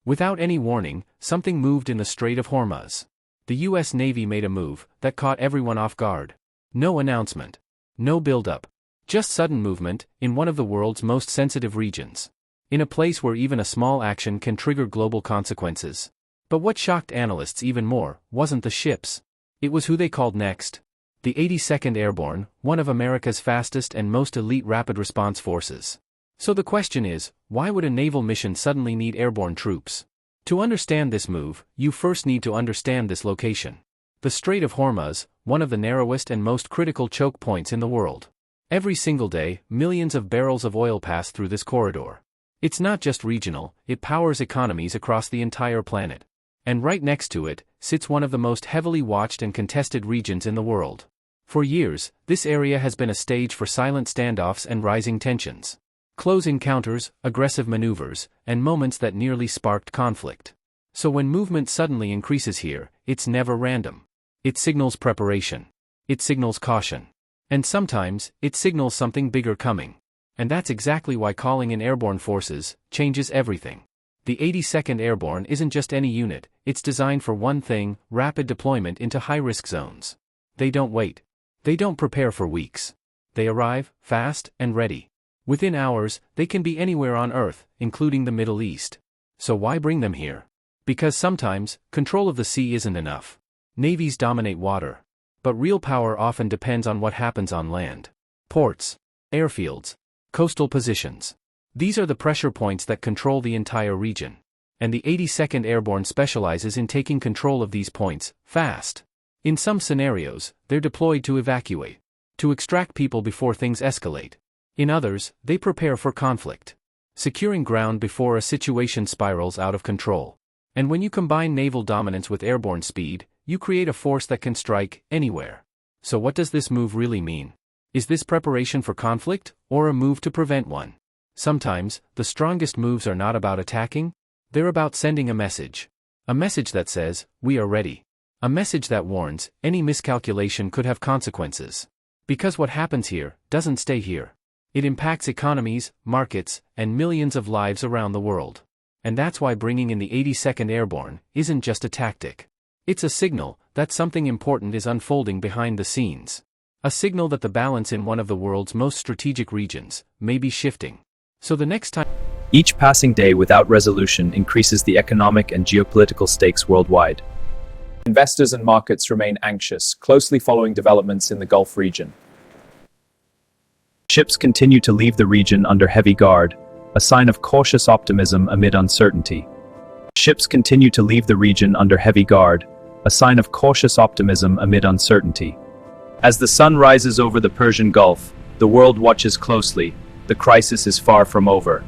Without any warning, something moved in the Strait of Hormuz. The U.S. Navy made a move that caught everyone off guard. No announcement. No build-up. Just sudden movement, in one of the world's most sensitive regions. In a place where even a small action can trigger global consequences. But what shocked analysts even more wasn't the ships. It was who they called next. The 82nd Airborne, one of America's fastest and most elite rapid response forces. So the question is, why would a naval mission suddenly need airborne troops? To understand this move, you first need to understand this location. The Strait of Hormuz, one of the narrowest and most critical choke points in the world. Every single day, millions of barrels of oil pass through this corridor. It's not just regional, it powers economies across the entire planet. And right next to it, sits one of the most heavily watched and contested regions in the world. For years, this area has been a stage for silent standoffs and rising tensions. Close encounters, aggressive maneuvers, and moments that nearly sparked conflict. So when movement suddenly increases here, it's never random. It signals preparation. It signals caution. And sometimes, it signals something bigger coming. And that's exactly why calling in airborne forces changes everything. The 82nd Airborne isn't just any unit, it's designed for one thing: rapid deployment into high-risk zones. They don't wait. They don't prepare for weeks. They arrive, fast and ready. Within hours, they can be anywhere on Earth, including the Middle East. So why bring them here? Because sometimes, control of the sea isn't enough. Navies dominate water. But real power often depends on what happens on land. Ports, airfields, coastal positions. These are the pressure points that control the entire region. And the 82nd Airborne specializes in taking control of these points, fast. In some scenarios, they're deployed to evacuate. To extract people before things escalate. In others, they prepare for conflict. Securing ground before a situation spirals out of control. And when you combine naval dominance with airborne speed, you create a force that can strike anywhere. So what does this move really mean? Is this preparation for conflict, or a move to prevent one? Sometimes, the strongest moves are not about attacking, they're about sending a message. A message that says, we are ready. A message that warns, any miscalculation could have consequences. Because what happens here doesn't stay here. It impacts economies, markets, and millions of lives around the world. And that's why bringing in the 82nd Airborne isn't just a tactic. It's a signal that something important is unfolding behind the scenes. A signal that the balance in one of the world's most strategic regions may be shifting. So the next time each passing day without resolution increases the economic and geopolitical stakes worldwide. Investors and markets remain anxious, closely following developments in the Gulf region. Ships continue to leave the region under heavy guard, a sign of cautious optimism amid uncertainty. Ships continue to leave the region under heavy guard, a sign of cautious optimism amid uncertainty. As the sun rises over the Persian Gulf, the world watches closely. The crisis is far from over.